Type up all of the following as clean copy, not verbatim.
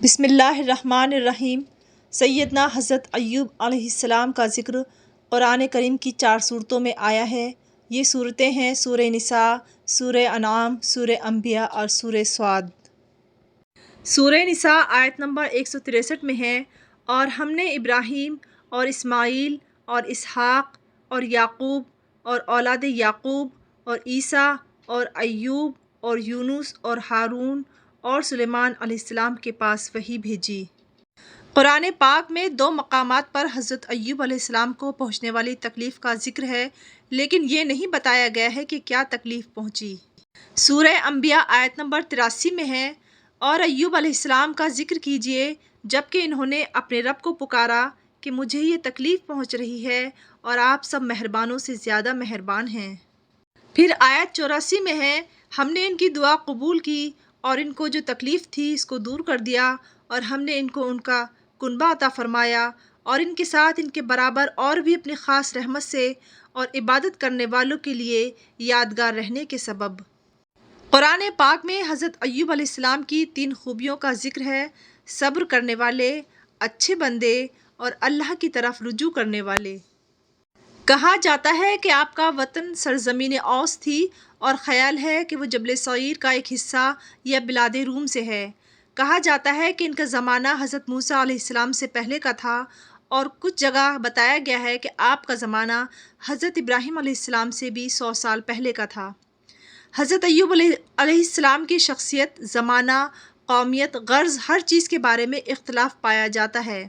بسم اللہ الرحمن الرحیم۔ سیدنا حضرت ایوب علیہ السلام کا ذکر قرآن کریم کی 4 صورتوں میں آیا ہے۔ یہ صورتیں ہیں سورہ نساء، سورہ انعام، سورہ انبیاء اور سورہ صاد۔ سورہ نساء آیت نمبر 163 میں ہے، اور ہم نے ابراہیم اور اسماعیل اور اسحاق اور یعقوب اور اولاد یعقوب اور عیسیٰ اور ایوب اور یونس اور ہارون اور سلیمان علیہ السلام کے پاس وحی بھیجی۔ قرآن پاک میں 2 مقامات پر حضرت ایوب علیہ السلام کو پہنچنے والی تکلیف کا ذکر ہے، لیکن یہ نہیں بتایا گیا ہے کہ کیا تکلیف پہنچی۔ سورہ انبیاء آیت نمبر 83 میں ہے، اور ایوب علیہ السلام کا ذکر کیجئے جبکہ انہوں نے اپنے رب کو پکارا کہ مجھے یہ تکلیف پہنچ رہی ہے اور آپ سب مہربانوں سے زیادہ مہربان ہیں۔ پھر آیت 84 میں ہے، ہم نے ان کی دعا قبول کی اور ان کو جو تکلیف تھی اس کو دور کر دیا، اور ہم نے ان کو ان کا کنبہ عطا فرمایا اور ان کے ساتھ ان کے برابر اور بھی اپنی خاص رحمت سے اور عبادت کرنے والوں کے لیے یادگار رہنے کے سبب۔ قرآن پاک میں حضرت ایوب علیہ السلام کی 3 خوبیوں کا ذکر ہے: صبر کرنے والے، اچھے بندے اور اللہ کی طرف رجوع کرنے والے۔ کہا جاتا ہے کہ آپ کا وطن سرزمین اوس تھی اور خیال ہے کہ وہ جبل صغیر کا ایک حصہ یا بلاد روم سے ہے۔ کہا جاتا ہے کہ ان کا زمانہ حضرت موسیٰ علیہ السلام سے پہلے کا تھا، اور کچھ جگہ بتایا گیا ہے کہ آپ کا زمانہ حضرت ابراہیم علیہ السلام سے بھی 100 سال پہلے کا تھا۔ حضرت ایوب علیہ السلام کی شخصیت، زمانہ، قومیت، غرض ہر چیز کے بارے میں اختلاف پایا جاتا ہے۔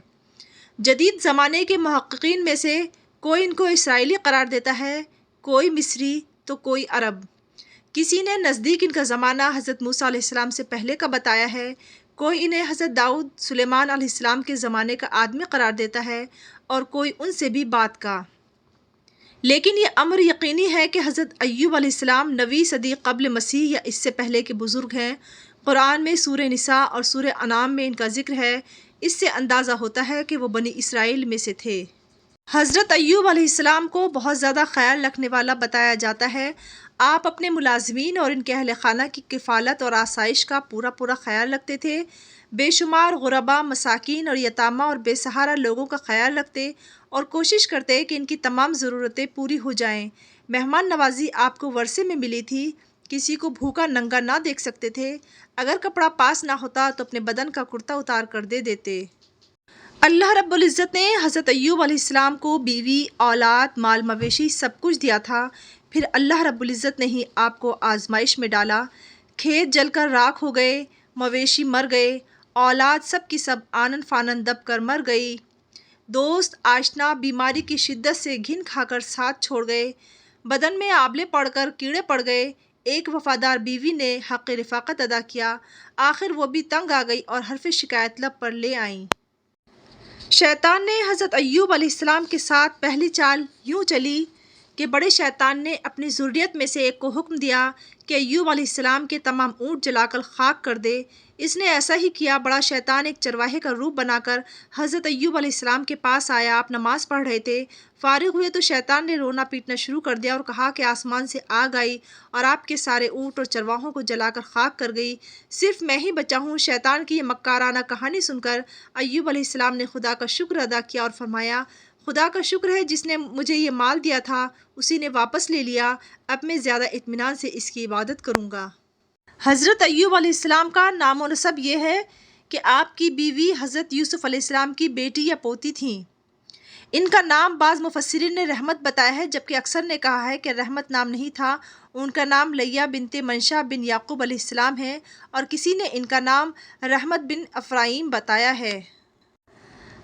جدید زمانے کے محققین میں سے کوئی ان کو اسرائیلی قرار دیتا ہے، کوئی مصری تو کوئی عرب۔ کسی نے نزدیک ان کا زمانہ حضرت موسیٰ علیہ السلام سے پہلے کا بتایا ہے، کوئی انہیں حضرت داؤد، سلیمان علیہ السلام کے زمانے کا آدمی قرار دیتا ہے، اور کوئی ان سے بھی بعد کا۔ لیکن یہ امر یقینی ہے کہ حضرت ایوب علیہ السلام 9ویں صدی قبل مسیح یا اس سے پہلے کے بزرگ ہیں۔ قرآن میں سورہ نساء اور سورہ انعام میں ان کا ذکر ہے، اس سے اندازہ ہوتا ہے کہ وہ بنی اسرائیل میں سے تھے۔ حضرت ایوب علیہ السلام کو بہت زیادہ خیال رکھنے والا بتایا جاتا ہے۔ آپ اپنے ملازمین اور ان کے اہل خانہ کی کفالت اور آسائش کا پورا خیال رکھتے تھے۔ بے شمار غربا، مساکین اور یتامہ اور بے سہارا لوگوں کا خیال رکھتے اور کوشش کرتے کہ ان کی تمام ضرورتیں پوری ہو جائیں۔ مہمان نوازی آپ کو ورثے میں ملی تھی، کسی کو بھوکا ننگا نہ دیکھ سکتے تھے۔ اگر کپڑا پاس نہ ہوتا تو اپنے بدن کا کرتا اتار کر دے دیتے۔ اللہ رب العزت نے حضرت ایوب علیہ السلام کو بیوی، اولاد، مال مویشی سب کچھ دیا تھا۔ پھر اللہ رب العزت نے ہی آپ کو آزمائش میں ڈالا۔ کھیت جل کر راکھ ہو گئے، مویشی مر گئے، اولاد سب کی سب آنن فانن دب کر مر گئی، دوست آشنا بیماری کی شدت سے گھن کھا کر ساتھ چھوڑ گئے، بدن میں آبلے پڑ کر کیڑے پڑ گئے۔ ایک وفادار بیوی نے حق رفاقت ادا کیا، آخر وہ بھی تنگ آ گئی اور حرف شکایت لب پر لے آئیں۔ شیطان نے حضرت ایوب علیہ السلام کے ساتھ پہلی چال یوں چلی کہ بڑے شیطان نے اپنی ذریت میں سے ایک کو حکم دیا کہ ایوب علیہ السلام کے تمام اونٹ جلا کر خاک کر دے۔ اس نے ایسا ہی کیا۔ بڑا شیطان ایک چرواہے کا روپ بنا کر حضرت ایوب علیہ السلام کے پاس آیا۔ آپ نماز پڑھ رہے تھے، فارغ ہوئے تو شیطان نے رونا پیٹنا شروع کر دیا اور کہا کہ آسمان سے آگ آئی اور آپ کے سارے اونٹ اور چرواہوں کو جلا کر خاک کر گئی، صرف میں ہی بچا ہوں۔ شیطان کی یہ مکارانہ کہانی سن کر ایوب علیہ السلام نے خدا کا شکر ادا کیا اور فرمایا، خدا کا شکر ہے جس نے مجھے یہ مال دیا تھا اسی نے واپس لے لیا، اب میں زیادہ اطمینان سے اس کی عبادت کروں گا۔ حضرت ایوب علیہ السلام کا نام و نسب یہ ہے کہ آپ کی بیوی حضرت یوسف علیہ السلام کی بیٹی یا پوتی تھیں۔ ان کا نام بعض مفسرین نے رحمت بتایا ہے، جبکہ اکثر نے کہا ہے کہ رحمت نام نہیں تھا، ان کا نام لیہ بنت منشا بن یعقوب علیہ السلام ہے، اور کسی نے ان کا نام رحمت بن افرائیم بتایا ہے۔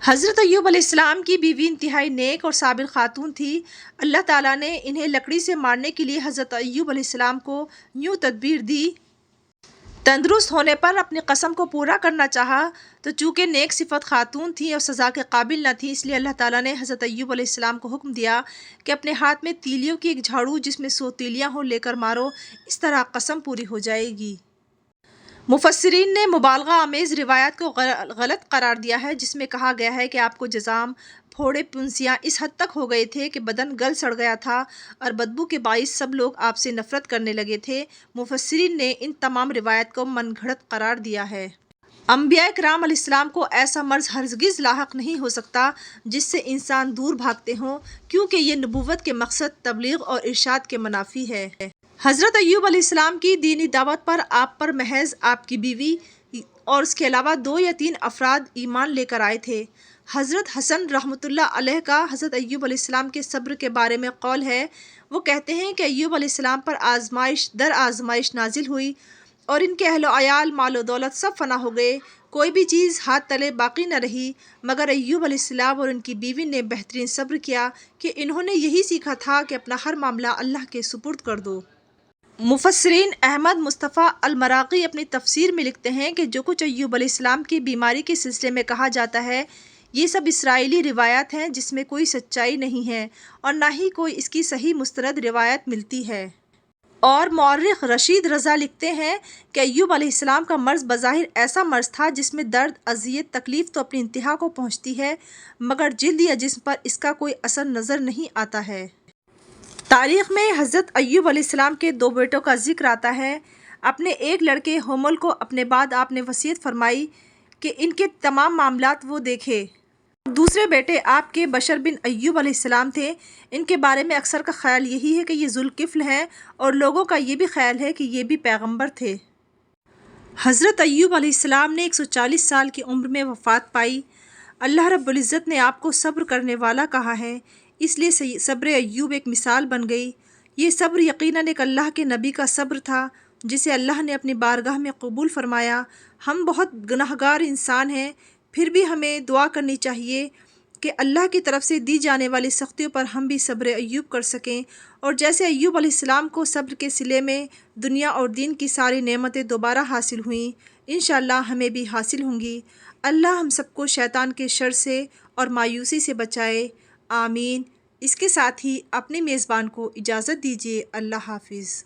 حضرت ایوب علیہ السلام کی بیوی انتہائی نیک اور صابر خاتون تھی۔ اللہ تعالیٰ نے انہیں لکڑی سے مارنے کے لیے حضرت ایوب علیہ السلام کو یوں تدبیر دی۔ تندرست ہونے پر اپنی قسم کو پورا کرنا چاہا، تو چونکہ نیک صفت خاتون تھیں اور سزا کے قابل نہ تھیں، اس لیے اللہ تعالیٰ نے حضرت ایوب علیہ السلام کو حکم دیا کہ اپنے ہاتھ میں تیلیوں کی ایک جھاڑو جس میں 100 تیلیاں ہوں لے کر مارو، اس طرح قسم پوری ہو جائے گی۔ مفسرین نے مبالغہ آمیز روایات کو غلط قرار دیا ہے، جس میں کہا گیا ہے کہ آپ کو جذام، پھوڑے پھنسیاں اس حد تک ہو گئے تھے کہ بدن گل سڑ گیا تھا اور بدبو کے باعث سب لوگ آپ سے نفرت کرنے لگے تھے۔ مفسرین نے ان تمام روایات کو من گھڑت قرار دیا ہے۔ انبیاء کرام علیہ السلام کو ایسا مرض ہرگز لاحق نہیں ہو سکتا جس سے انسان دور بھاگتے ہوں، کیونکہ یہ نبوت کے مقصد تبلیغ اور ارشاد کے منافی ہے۔ حضرت ایوب علیہ السلام کی دینی دعوت پر آپ پر محض آپ کی بیوی اور اس کے علاوہ 2 یا 3 افراد ایمان لے کر آئے تھے۔ حضرت حسن رحمۃ اللہ علیہ کا حضرت ایوب علیہ السلام کے صبر کے بارے میں قول ہے، وہ کہتے ہیں کہ ایوب علیہ السلام پر آزمائش در آزمائش نازل ہوئی اور ان کے اہل و عیال، مال و دولت سب فنا ہو گئے، کوئی بھی چیز ہاتھ تلے باقی نہ رہی، مگر ایوب علیہ السلام اور ان کی بیوی نے بہترین صبر کیا کہ انہوں نے یہی سیکھا تھا کہ اپنا ہر معاملہ اللہ کے سپرد کر دو۔ مفسرین احمد مصطفیٰ المراغی اپنی تفسیر میں لکھتے ہیں کہ جو کچھ ایوب علیہ السلام کی بیماری کے سلسلے میں کہا جاتا ہے، یہ سب اسرائیلی روایات ہیں جس میں کوئی سچائی نہیں ہے اور نہ ہی کوئی اس کی صحیح مستند روایت ملتی ہے۔ اور مورخ رشید رضا لکھتے ہیں کہ ایوب علیہ السلام کا مرض بظاہر ایسا مرض تھا جس میں درد، اذیت، تکلیف تو اپنی انتہا کو پہنچتی ہے، مگر جلد یا جسم پر اس کا کوئی اثر نظر نہیں آتا ہے۔ تاریخ میں حضرت ایوب علیہ السلام کے 2 بیٹوں کا ذکر آتا ہے۔ اپنے ایک لڑکے حمل کو اپنے بعد آپ نے وصیت فرمائی کہ ان کے تمام معاملات وہ دیکھے۔ دوسرے بیٹے آپ کے بشر بن ایوب علیہ السلام تھے۔ ان کے بارے میں اکثر کا خیال یہی ہے کہ یہ ذوالکفل ہیں اور لوگوں کا یہ بھی خیال ہے کہ یہ بھی پیغمبر تھے۔ حضرت ایوب علیہ السلام نے 140 سال کی عمر میں وفات پائی۔ اللہ رب العزت نے آپ کو صبر کرنے والا کہا ہے، اس لیے صبر ایوب ایک مثال بن گئی۔ یہ صبر یقیناً ایک اللہ کے نبی کا صبر تھا جسے اللہ نے اپنی بارگاہ میں قبول فرمایا۔ ہم بہت گناہگار انسان ہیں، پھر بھی ہمیں دعا کرنی چاہیے کہ اللہ کی طرف سے دی جانے والی سختیوں پر ہم بھی صبر ایوب کر سکیں، اور جیسے ایوب علیہ السلام کو صبر کے صلے میں دنیا اور دین کی ساری نعمتیں دوبارہ حاصل ہوئیں، انشاءاللہ ہمیں بھی حاصل ہوں گی۔ اللہ ہم سب کو شیطان کے شر سے اور مایوسی سے بچائے، آمین۔ اس کے ساتھ ہی اپنے میزبان کو اجازت دیجیے۔ اللہ حافظ۔